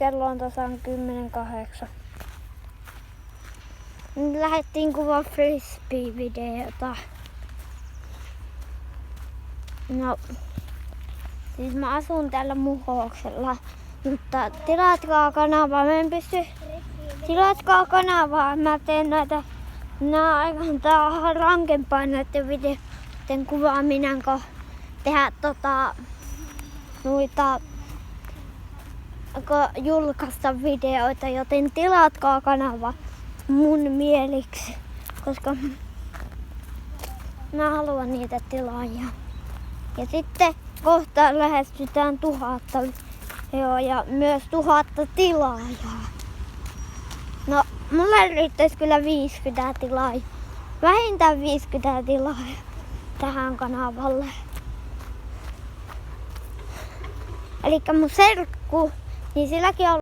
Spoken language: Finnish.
Kello on tasan 10:08. Nyt lähdettiin kuvaa frisbee-videota. No, siis mä asun täällä Muhoksella, mutta tilatkaa kanavaa. Mä en pysty... Tilatkaa kanavaa. Mä teen näitä... Nää aika rankempaa näiden videoiden kuvaaminen, kun tehdä noita... julkaista videoita, joten tilatkaa kanava mun mieliksi, koska mä haluan niitä tilaajia. Ja sitten kohta lähestytään 1000 ja myös 1000 tilaajaa. No, mulle riittäisi kyllä 50 tilaajaa. Vähintään 50 tilaajaa tähän kanavalle. Elikkä mun serkku, niin silläkin on